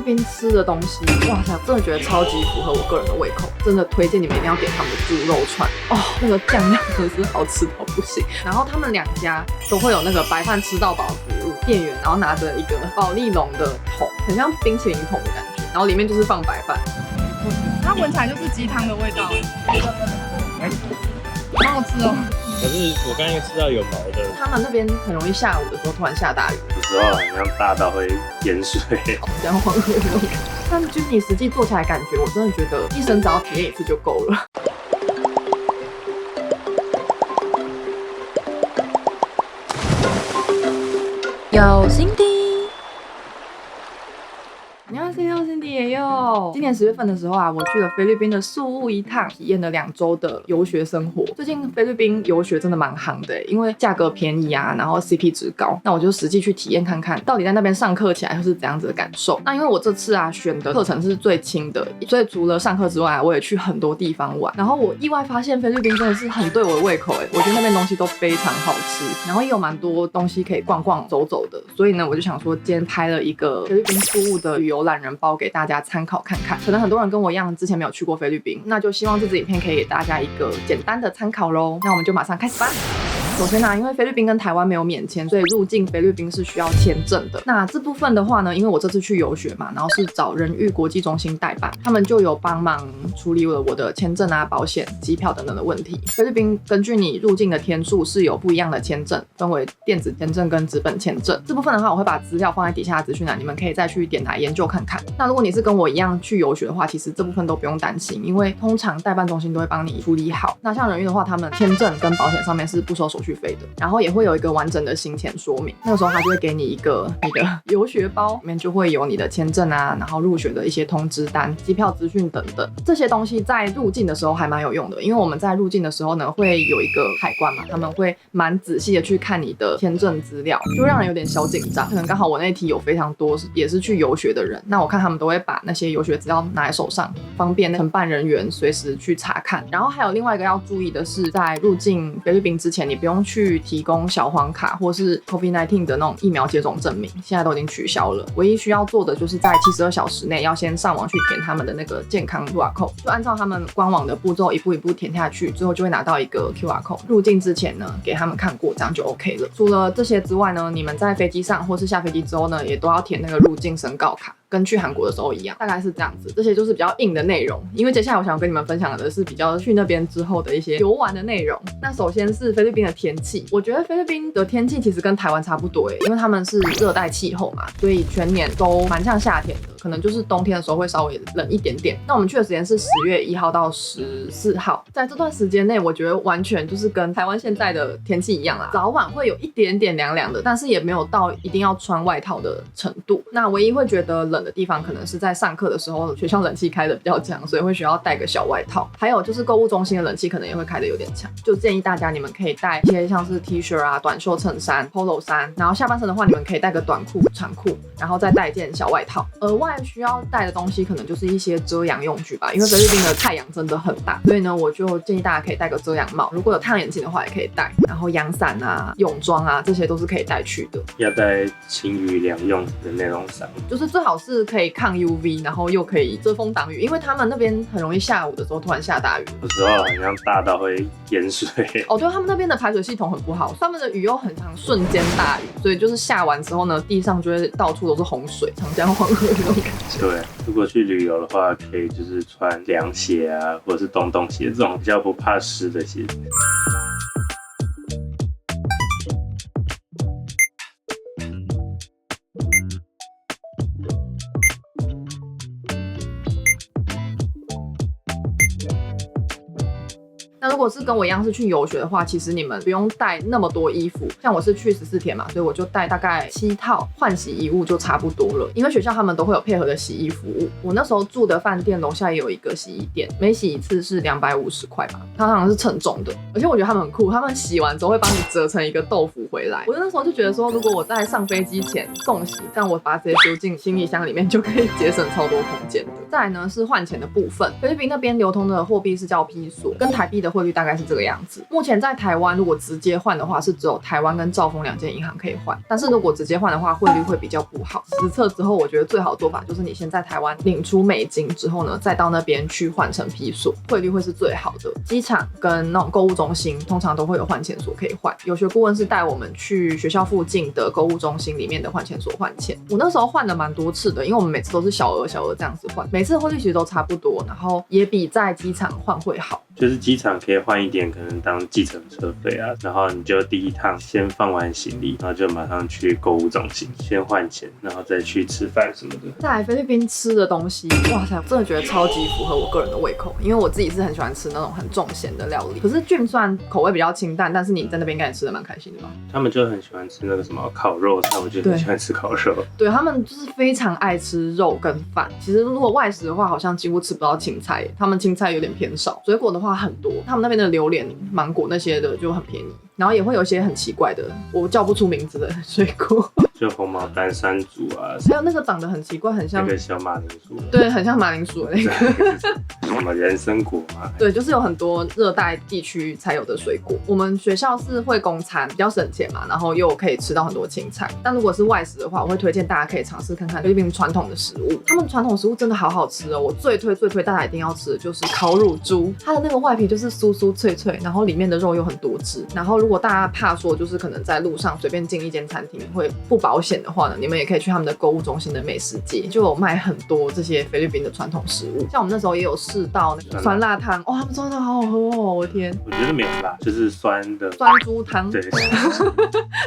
宾吃的东西，哇塞，真的觉得超级符合我个人的胃口，真的推荐你们一定要点他们的猪肉串哦，那个酱料真的是好吃到不行。然后他们2家都会有那个白饭吃到饱服务，店员然后拿着一个保丽龙的桶，很像冰淇淋桶的感觉，然后里面就是放白饭，它闻起来就是鸡汤的味道，好好吃哦。可是我刚才吃到有毛的，他们那边很容易下午的时候突然下大雨，有时候好像大到会淹水。然后黄河那种感觉。但就是你实际做起来感觉，我真的觉得一生只要体验一次就够了。有心地。안녕하세요， 辛迪也有。今年10月份的时候啊，我去了菲律宾的宿务一趟，体验了2周的游学生活。最近菲律宾游学真的蛮夯的，因为价格便宜啊，然后 CP 值高。那我就实际去体验看看，到底在那边上课起来会是怎样子的感受。那因为我这次啊选的课程是最轻的，所以除了上课之外，我也去很多地方玩。然后我意外发现菲律宾真的是很对我的胃口我觉得那边东西都非常好吃，然后也有蛮多东西可以逛逛走走的。所以呢，我就想说今天拍了一个菲律宾宿务的旅游懒人包给大家参考看看。可能很多人跟我一样之前没有去过菲律宾，那就希望这支影片可以给大家一个简单的参考咯。那我们就马上开始吧。首先因为菲律宾跟台湾没有免签，所以入境菲律宾是需要签证的。那这部分的话呢，因为我这次去游学嘛，然后是找人育国际中心代办，他们就有帮忙处理了我的签证啊、保险、机票等等的问题。菲律宾根据你入境的天数是有不一样的签证，分为电子签证跟纸本签证。这部分的话，我会把资料放在底下的资讯栏，你们可以再去点来研究看看。那如果你是跟我一样去游学的话，其实这部分都不用担心，因为通常代办中心都会帮你处理好。那像人育的话，他们签证跟保险上面是不收手续费的，然后也会有一个完整的行前说明，那个时候他就会给你一个你的游学包，里面就会有你的签证啊，然后入学的一些通知单、机票资讯等等。这些东西在入境的时候还蛮有用的，因为我们在入境的时候呢，会有一个海关嘛，他们会蛮仔细的去看你的签证资料，就让人有点小紧张。可能刚好我那一题有非常多也是去游学的人，那我看他们都会把那些游学资料拿在手上，方便承办人员随时去查看。然后还有另外一个要注意的是，在入境菲律宾之前，你不用去提供小黄卡或是 COVID-19 的那种疫苗接种证明，现在都已经取消了。唯一需要做的就是在72小时内要先上网去填他们的那个健康 QR code， 就按照他们官网的步骤一步一步填下去，最后就会拿到一个 QR code。入境之前呢，给他们看过，这样就 OK 了。除了这些之外呢，你们在飞机上或是下飞机之后呢，也都要填那个入境申告卡。跟去韩国的时候一样，大概是这样子。这些就是比较硬的内容，因为接下来我想跟你们分享的是比较去那边之后的一些游玩的内容。那首先是菲律宾的天气，我觉得菲律宾的天气其实跟台湾差不多因为他们是热带气候嘛，所以全年都蛮像夏天的，可能就是冬天的时候会稍微冷一点点。那我们去的时间是10月1号到14号，在这段时间内，我觉得完全就是跟台湾现在的天气一样啦，早晚会有一点点凉凉的，但是也没有到一定要穿外套的程度。那唯一会觉得冷的地方可能是在上课的时候，学校冷气开的比较强，所以会需要带个小外套。还有就是购物中心的冷气可能也会开的有点强，就建议大家你们可以带一些像是 T 恤啊、短袖衬衫、Polo 衫，然后下半身的话你们可以带个短裤、长裤，然后再带一件小外套。额外需要带的东西可能就是一些遮阳用具吧，因为菲律宾的太阳真的很大，所以呢我就建议大家可以戴个遮阳帽，如果有太阳眼镜的话也可以戴，然后阳伞啊、泳装啊这些都是可以带去的。要带晴雨两用的那种伞，就是最好是可以抗 UV， 然后又可以遮风挡雨，因为他们那边很容易下午的时候突然下大雨，有时候好像大到会淹水。哦，对，他们那边的排水系统很不好，他们的雨又很常瞬间大雨，所以就是下完之后呢，地上就会到处都是洪水，长江黄河那种感觉。对，如果去旅游的话，可以就是穿凉鞋啊，或者是洞洞鞋这种比较不怕湿的鞋子。那如果是跟我一样是去游学的话，其实你们不用带那么多衣服，像我是去14天嘛，所以我就带大概7套换洗衣物就差不多了。因为学校他们都会有配合的洗衣服务，我那时候住的饭店楼下也有一个洗衣店，每洗一次是250块吧，它好像是称重的，而且我觉得他们很酷，他们洗完之后会帮你折成一个豆腐回来。我那时候就觉得说，如果我在上飞机前送洗，这样我把它直接丢进行李箱里面就可以节省超多空间的。再来呢是换钱的部分，菲律宾那边流通的货币是叫披索，跟台币的汇汇率大概是这个样子。目前在台湾如果直接换的话，是只有台湾跟兆丰2间银行可以换，但是如果直接换的话，汇率会比较不好。实测之后，我觉得最好的做法就是你先在台湾领出美金之后呢，再到那边去换成披索，汇率会是最好的。机场跟那种购物中心通常都会有换钱所可以换。有学顾问是带我们去学校附近的购物中心里面的换钱所换钱。我那时候换了蛮多次的，因为我们每次都是小额这样子换，每次的汇率其实都差不多，然后也比在机场换会好。就是机场可以换一点，可能当计程车费啊，然后你就第一趟先放完行李，然后就马上去购物中心先换钱，然后再去吃饭什么的。再来菲律宾吃的东西，哇塞，我真的觉得超级符合我个人的胃口，因为我自己是很喜欢吃那种很重咸的料理。可是Jim虽然口味比较清淡，但是你在那边应该也吃的蛮开心的吧？他们就很喜欢吃那个什么烤肉，他们就很喜欢吃烤肉。对，他们就是非常爱吃肉跟饭。其实如果外食的话，好像几乎吃不到青菜，他们青菜有点偏少。水果的话很多，他们那边的榴莲、芒果那些的就很便宜，然后也会有一些很奇怪的，我叫不出名字的水果。就红毛丹山竹啊，还有那个长得很奇怪，很像那个小马铃薯，对，很像马铃薯的那个。什么人参果嘛？对，就是有很多热带地区才有的水果。我们学校是会供餐，比较省钱嘛，然后又可以吃到很多青菜。但如果是外食的话，我会推荐大家可以尝试看看菲律宾传统的食物。他们传统食物真的好好吃哦，我最推大家一定要吃的就是烤乳猪，它的那个外皮就是酥酥脆脆，然后里面的肉又很多汁。然后如果大家怕说就是可能在路上随便进一间餐厅会不保险的话呢，你们也可以去他们的购物中心的美食街，就有卖很多这些菲律宾的传统食物。像我们那时候也有试到那个酸辣汤，哦，他们酸辣汤好好喝哦，我的天！我觉得没有辣，就是酸的酸猪汤，对，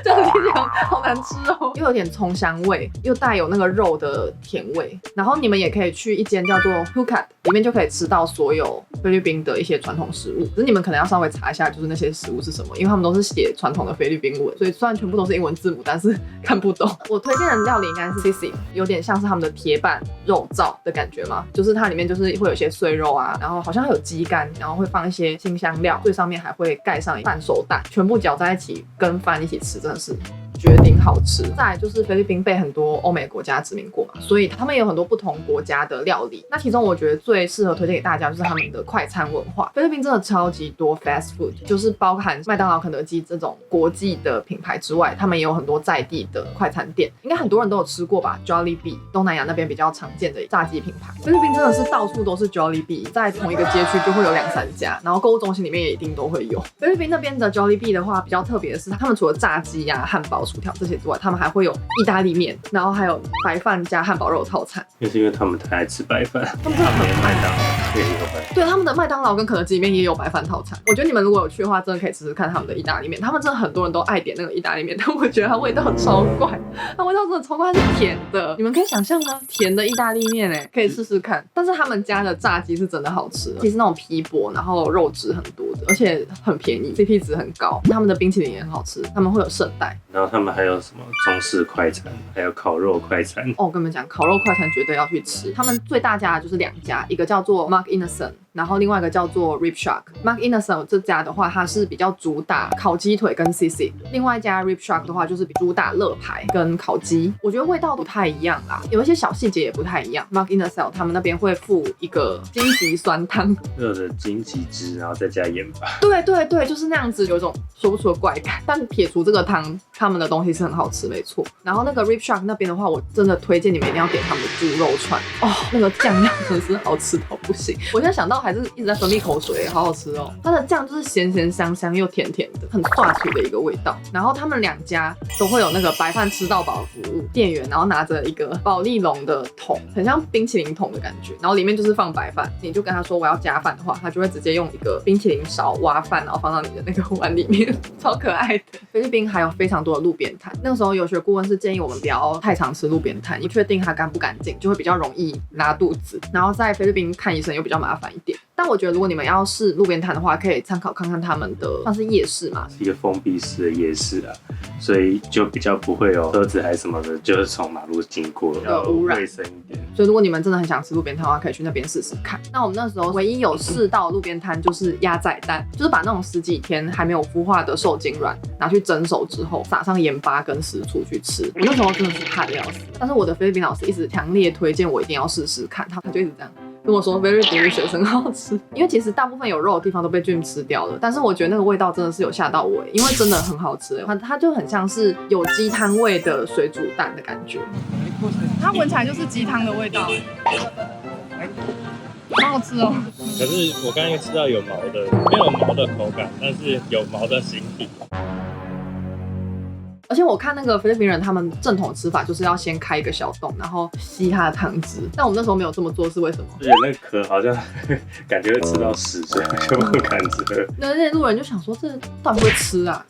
这样听起来好难吃哦，又有点葱香味，又带有那个肉的甜味。然后你们也可以去一间叫做 Hukat， 里面就可以吃到所有菲律宾的一些传统食物。只是你们可能要稍微查一下，就是那些食物是什么，因为他们都是写传统的菲律宾文，所以虽然全部都是英文字母，但是看不懂。我推荐的料理应该是 Sisig， 有点像是他们的铁板肉燥的感觉嘛，就是它里面就是会有一些碎肉啊，然后好像还有鸡肝，然后会放一些辛香料，最上面还会盖上半熟蛋，全部搅在一起跟饭一起吃，真的是绝顶好吃。再来就是菲律宾被很多欧美国家殖民过嘛，所以他们也有很多不同国家的料理。那其中我觉得最适合推荐给大家就是他们的快餐文化。菲律宾真的超级多 fast food， 就是包含麦当劳、肯德基这种国际的品牌之外，他们也有很多在地的快餐店，应该很多人都有吃过吧 ？Jollibee， 东南亚那边比较常见的炸鸡品牌。菲律宾真的是到处都是 Jollibee， 在同一个街区就会有2-3家，然后购物中心里面也一定都会有。菲律宾那边的 Jollibee 的话，比较特别的是，他们除了炸鸡啊、汉堡、薯条这些之外，他们还会有意大利面，然后还有白饭加汉堡肉套餐。就是因为他们太爱吃白饭，他们真的很麦当劳也有白饭。对，他们的麦当劳跟肯德基里面也有白饭套餐。我觉得你们如果有去的话，真的可以试试看他们的意大利面。他们真的很多人都爱点那个意大利面，但我觉得它味道超怪，它味道真的超怪，它是甜的。你们可以想象吗？甜的意大利面可以试试看。但是他们家的炸鸡是真的好吃的，其实那种皮薄，然后肉质很多的，而且很便宜 ，CP 值很高。他们的冰淇淋也很好吃，他们会有圣代。然后他们还有什么中式快餐，还有烤肉快餐。哦，我跟你们讲，烤肉快餐绝对要去吃。他们最大家的就是2家，一个叫做 Mark Innocent， 然后另外一个叫做 Rib Shack。Mark Innocent 这家的话，它是比较主打烤鸡腿跟 Sisig， 另外一家 Rib Shack 的话就是主打肋排跟烤鸡。我觉得味道不太一样啦，有一些小细节也不太一样。Mark Innocent 他们那边会附一个荆棘酸汤，热的荆棘汁，然后再加盐巴。对对对，就是那样子，有一种说不出的怪感。但撇除这个汤，他们的东西是很好吃，没错。然后那个 Rib Shack 那边的话，我真的推荐你们一定要点他们的猪肉串哦，那个酱料真的是好吃到不行。我现在想到还是一直在分泌口水，好好吃哦。它的酱就是咸咸香香又甜甜的，很刷嘴的一个味道。然后他们2家都会有那个白饭吃到饱服务，店员然后拿着一个保丽龙的桶，很像冰淇淋桶的感觉，然后里面就是放白饭，你就跟他说我要加饭的话，他就会直接用一个冰淇淋勺挖饭，然后放到你的那个碗里面，超可爱的。菲律宾还有非常多的路边摊，那个时候有学顾问是建议我们不要太常吃路边摊，不确定它干不干净，就会比较容易拉肚子，然后在菲律宾看医生又比较麻烦一点。但我觉得如果你们要试路边摊的话，可以参考看看他们的算是夜市嘛，是一个封闭式的夜市啊，所以就比较不会有车子还是什么的，就是从马路经过，要污染卫生一点。所以如果你们真的很想吃路边摊的话，可以去那边试试看。那我们那时候唯一有试到路边摊就是鸭仔蛋，就是把那种10几天还没有孵化的受精卵拿去蒸熟之后，撒上盐巴跟食醋去吃。我那时候真的是怕的要死，但是我的菲律宾老师一直强烈推荐我一定要试试看，他就一直这样。跟我说 very delicious 很好吃，因为其实大部分有肉的地方都被 Jim 吃掉了，但是我觉得那个味道真的是有吓到我，因为真的很好吃，它就很像是有鸡汤味的水煮蛋的感觉，它闻起来就是鸡汤的味道，好好吃哦。可是我刚刚吃到有毛的，没有毛的口感，但是有毛的形体。而且我看那个菲律宾人，他们正统的吃法就是要先开一个小洞，然后吸它的汤汁。但我们那时候没有这么做，是为什么？而且那个壳好像感觉会吃到屎，所以就不敢吃。那些路人就想说，这到底会不会吃啊？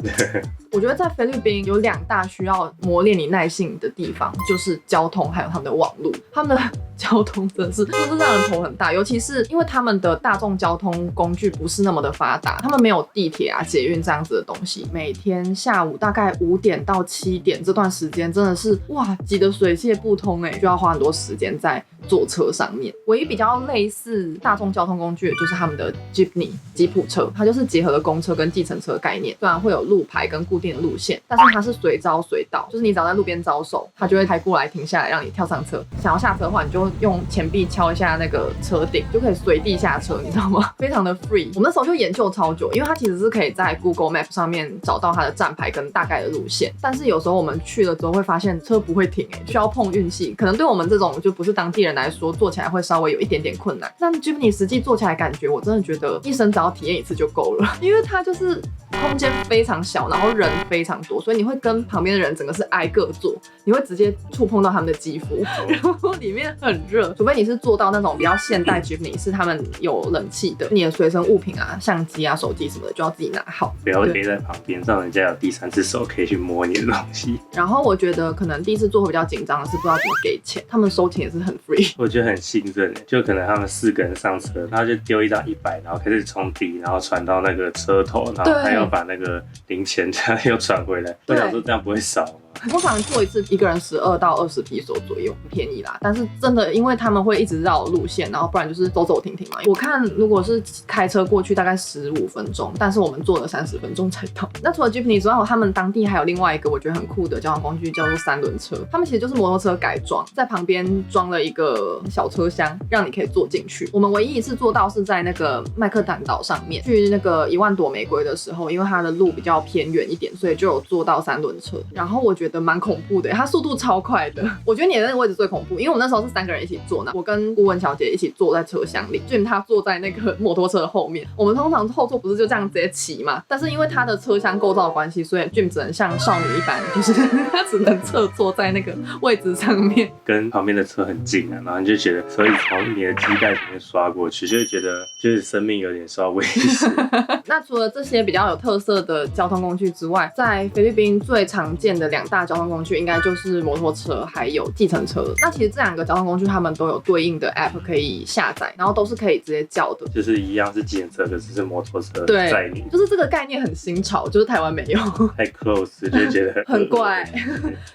我觉得在菲律宾有2大需要磨练你耐性的地方，就是交通还有他们的网路。他们的交通真的是让人头很大，尤其是因为他们的大众交通工具不是那么的发达，他们没有地铁啊、捷运这样子的东西。每天下午大概5点到7点这段时间，真的是哇挤得水泄不通需要花很多时间在坐车上面。唯一比较类似大众交通工具的就是他们的 Jeepney 吉普车，它就是结合了公车跟计程车的概念，虽然会有路牌跟固定的路线，但是它是随招随到，就是你只要在路边招手，它就会开过来停下来让你跳上车。想要下车的话，你就用钱币敲一下那个车顶，就可以随地下车，你知道吗？非常的 free。我们那时候就研究超久，因为它其实是可以在 Google Map 上面找到它的站牌跟大概的路线，但是有时候我们去了之后会发现车不会停，需要碰运气，可能对我们这种就不是当地人来说，坐起来会稍微有一点点困难。但 Jeepney 实际坐起来感觉，我真的觉得一生只要体验一次就够了，因为它就是空间非常小，然后人非常多，所以你会跟旁边的人整个是挨个坐，你会直接触碰到他们的肌肤，然后里面很热，除非你是坐到那种比较现代 Jeepney 是他们有冷气的，你的随身物品啊、相机啊、手机什么的就要自己拿好，不要背在旁边，让人家有第3只手可以去摸你的东西。然后我觉得可能第一次坐会比较紧张的是不知道怎么给钱，他们收钱也是很 free， 我觉得很信任，就可能他们4个人上车，然后就丢一张100，然后开始从底，然后传到那个车头，然后还要把那个零钱这样又传回来。我想说这样不会少吗？通常做一次一个人12到20披索左右，不便宜啦。但是真的，因为他们会一直绕路线，然后不然就是走走停停嘛。我看如果是开车过去大概15分钟，但是我们坐了30分钟才到。那除了 Jeepney 之外，他们当地还有另外一个我觉得很酷的交通工具，叫做3轮车。他们其实就是摩托车改装，在旁边装了一个小车厢，让你可以坐进去。我们唯一一次做到是在那个麦克坦岛上面，去那个1万朵玫瑰的时候，因为它的路比较偏远一点，所以就有坐到3轮车。然后我觉得蛮恐怖的，它速度超快的。我觉得你的那个位置最恐怖，因为我们那时候是3个人一起坐呢，我跟顾问小姐一起坐在车厢里 ，Jim 他坐在那个摩托车的后面。我们通常后座不是就这样直接骑嘛？但是因为它的车厢构造的关系，所以 Jim 只能像少女一般，就是他只能侧坐在那个位置上面，跟旁边的车很近啊，然后你就觉得，所以从你的机盖里面刷过去，就会觉得就是生命有点受到威胁。那除了这些比较有特色的交通工具之外，在菲律宾最常见的2大交通工具应该就是摩托车还有计程车。那其实这2个交通工具他们都有对应的 app 可以下载，然后都是可以直接叫的，就是一样是计程车，可是是摩托车对载你，就是这个概念很新潮，就是台湾没有，太 close 就觉得很怪。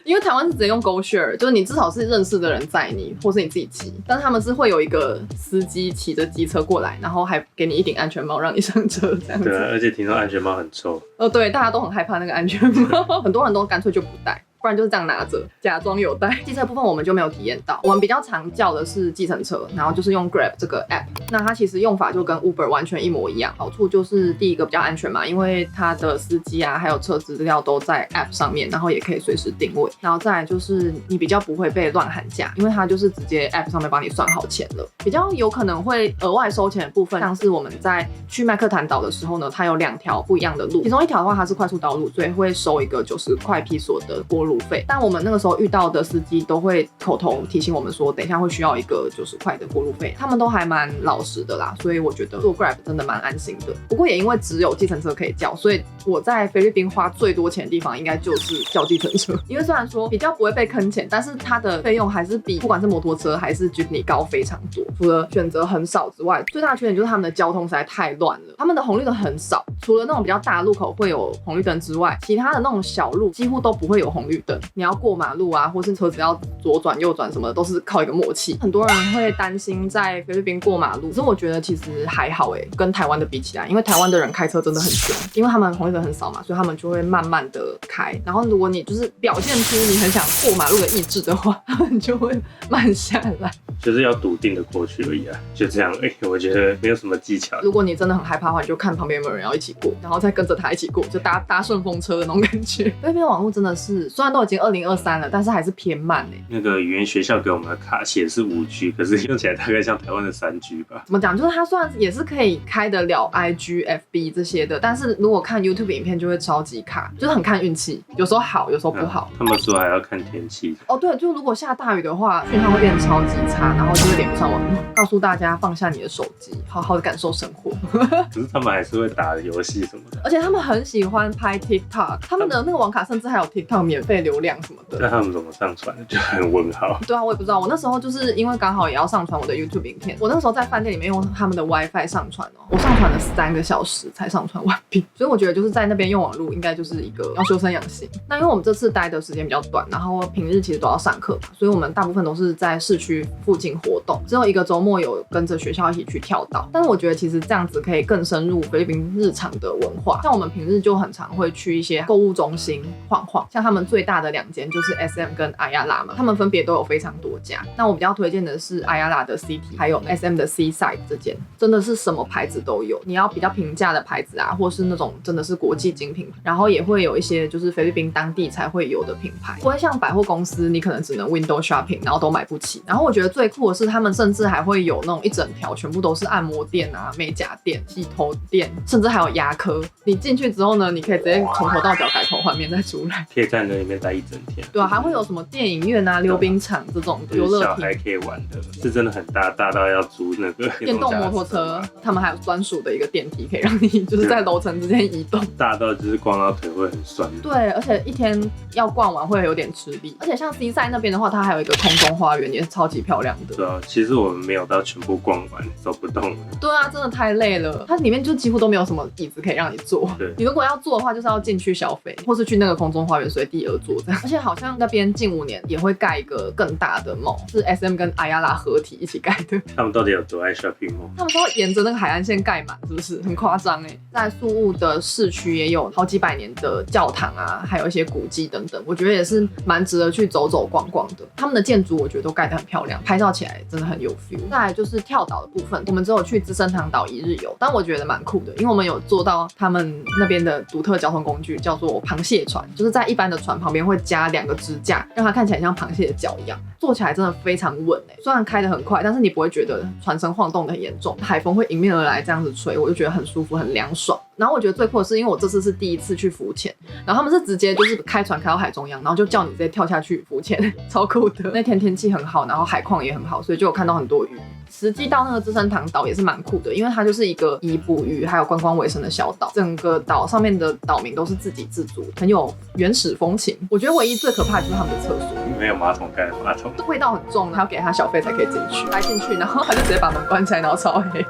因为台湾是直接用 GoShare， 就是你至少是认识的人载你，或是你自己骑，但是他们是会有一个司机骑着机车过来，然后还给你一顶安全帽让你上车这样子。对啊，而且听说安全帽很臭。对，大家都很害怕那个安全帽，很多人都干脆就不戴。不然就是这样拿着假装有带。机车部分我们就没有体验到，我们比较常叫的是计程车，然后就是用 Grab 这个 app。那它其实用法就跟 Uber 完全一模一样，好处就是第一个比较安全嘛，因为它的司机啊还有车资料都在 app 上面，然后也可以随时定位。然后再来就是你比较不会被乱喊价，因为它就是直接 app 上面帮你算好钱了。比较有可能会额外收钱的部分，像是我们在去麦克坦岛的时候呢，它有2条不一样的路，其中一条的话它是快速道路，所以会收一个90块披索的过路费。但我们那个时候遇到的司机都会口头提醒我们说，等一下会需要一个90块的过路费，他们都还蛮老实的啦，所以我觉得做 Grab 真的蛮安心的。不过也因为只有计程车可以叫，所以我在菲律宾花最多钱的地方应该就是叫计程车，因为虽然说比较不会被坑钱，但是它的费用还是比不管是摩托车还是 Jeepney 高非常多。除了选择很少之外，最大的缺点就是他们的交通实在太乱了，他们的红绿灯很少，除了那种比较大的路口会有红绿灯之外，其他的那种小路几乎都不会有红绿灯。你要过马路啊，或是车子要左转右转什么的，都是靠一个默契。很多人会担心在菲律宾过马路，可是我觉得其实还好跟台湾的比起来，因为台湾的人开车真的很凶，因为他们红绿灯很少嘛，所以他们就会慢慢的开。然后如果你就是表现出你很想过马路的意志的话，他们就会慢下来。就是要笃定的过去而已啊，就这样而已。我觉得没有什么技巧。如果你真的很害怕的话，你就看旁边有没有人要一起过，然后再跟着他一起过，就搭顺风车的那种感觉。菲律宾网络真的是，虽然都已经2023了，但是还是偏慢欸。那个语言学校给我们的卡写是5G，可是用起来大概像台湾的3G 吧。怎么讲？就是它虽然也是可以开得了 IG、FB 这些的，但是如果看 YouTube 影片就会超级卡，就是很看运气，有时候好，有时候不好。他们说还要看天气。哦，对，就如果下大雨的话，讯号会变得超级差，然后就会连不上网络。告诉大家放下你的手机，好好的感受生活。可是他们还是会打游戏什么的，而且他们很喜欢拍 TikTok， 他们的那个网卡甚至还有 TikTok 免费流量什么的。那他们怎么上传就很问号。对啊，我也不知道。我那时候就是因为刚好也要上传我的 YouTube 影片，我那时候在饭店里面用他们的 WiFi 上传哦，我上传了3个小时才上传完毕。所以我觉得就是在那边用网络应该就是一个要修身养性。那因为我们这次待的时间比较短，然后平日其实都要上课嘛，所以我们大部分都是在市区附近活动，只有一个周末有跟着学校一起去跳岛。但是我觉得其实这样子可以更深入菲律宾日常的文化，像我们平日就很常会去一些购物中心晃晃，像他们最大的2间就是 SM 跟 Ayala 嘛，他们分别都有非常多家。那我比较推荐的是 Ayala 的 City， 还有 SM 的 Seaside 这间，真的是什么牌子都有。你要比较平价的牌子啊，或是那种真的是国际精品，然后也会有一些就是菲律宾当地才会有的品牌，不会像百货公司你可能只能 window shopping， 然后都买不起。然后我觉得最酷的是他们甚至还会有那种一整条全部都是按摩店啊、美甲店、洗头店，甚至还有牙科。你进去之后呢，你可以直接从头到脚改头换面再出来，可以在那里面待一整天。对啊，还会有什么电影院啊、溜冰场这种游乐小孩可以玩的，是真的很大，大到要租那个电动摩托车。他们还有专属的一个电梯，可以让你就是在楼层之间移动。大到就是逛到腿会很酸。对，而且一天要逛完会有点吃力。而且像 C 赛那边的话，它还有一个空中花园，也是超级漂亮的。对啊，其实我们没有到全部逛完，走不动了。对啊，真的太累了。它里面就几乎都没有什么椅子可以让你坐。对，你如果要坐的话，就是要进去消费，或是去那个空中花园随地而坐这样。而且好像那边近5年也会盖一个更大的 mall， 是 SM 跟 Ayala 合体一起盖的。他们到底有多爱 shopping mall？ 他们说沿着那个海岸线盖满，是不是很夸张欸？在宿务的市区也有好几百年的教堂啊，还有一些古迹等等，我觉得也是蛮值得去走走逛逛的。他们的建筑我觉得都盖得很漂亮，拍照起来真的很有 feel。再来就是跳岛的部分，我们只有去资生堂岛1日游，但我觉得蛮酷的，因为我们有坐到他们那边的独特交通工具，叫做螃蟹船，就是在一般的船旁边会加2个支架，让它看起来像螃蟹的脚一样，坐起来真的非常稳欸。虽然开得很快，但是你不会觉得船身晃动得很严重，海风会迎面而来这样子吹，我就觉得很舒服很凉爽。然后我觉得最酷的是，因为我这次是第一次去浮潜，然后他们是直接就是开船开到海中央，然后就叫你直接跳下去浮潜，超酷的。那天天气很好，然后海况也很好，所以就有看到很多鱼。实际到那个资生堂岛也是蛮酷的，因为它就是一个以捕鱼还有观光为生的小岛，整个岛上面的岛民都是自给自足，很有原始风情。我觉得唯一最可怕的就是他们的厕所，没有马桶盖的马桶，味道很重，还要给他小费才可以进去。来进去，然后他就直接把门关起来，然后超黑。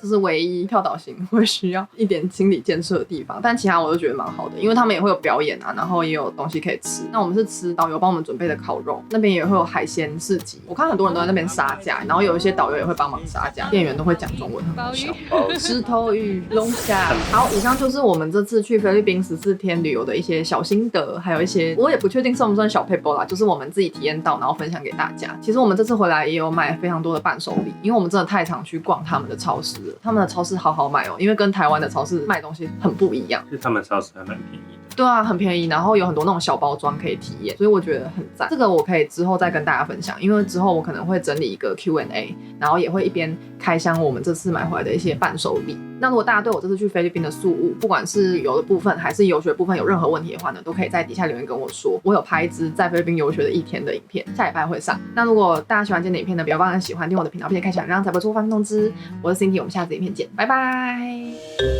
这是唯一跳岛行会需要一点心理建设的地方，但其他我都觉得蛮好的，因为他们也会有表演啊，然后也有东西可以吃。那我们是吃导游帮我们准备的烤肉，那边也会有海鲜市集，我看很多人都在那边杀价，然后有一些导游也会帮忙杀价，店员都会讲中文，很好笑。石头鱼、龙虾。好，以上就是我们这次去菲律宾14天旅游的一些小心得，还有一些我也不确定算不算小撇步啦，就是我们自己体验到，然后分享给大家。其实我们这次回来也有买非常多的伴手礼，因为我们真的太常去逛他们的超市了，他们的超市好好买哦，因为跟台湾的超市卖东西很不一样。其实他们超市还蛮便宜的。对啊，很便宜，然后有很多那种小包装可以体验，所以我觉得很赞。这个我可以之后再跟大家分享，因为之后我可能会整理一个 Q&A， 然后也会一边开箱我们这次买回来的一些伴手礼。那如果大家对我这次去菲律宾的宿务，不管是旅游的部分还是游学部分有任何问题的话呢，都可以在底下留言跟我说。我有拍一支在菲律宾游学的1天的影片，下礼拜会上。那如果大家喜欢今天的影片呢，不要忘了喜欢订我的频道，并且开启小铃铛才不会错过发送通知。我是 Cindy， 我们下次影片见，拜拜。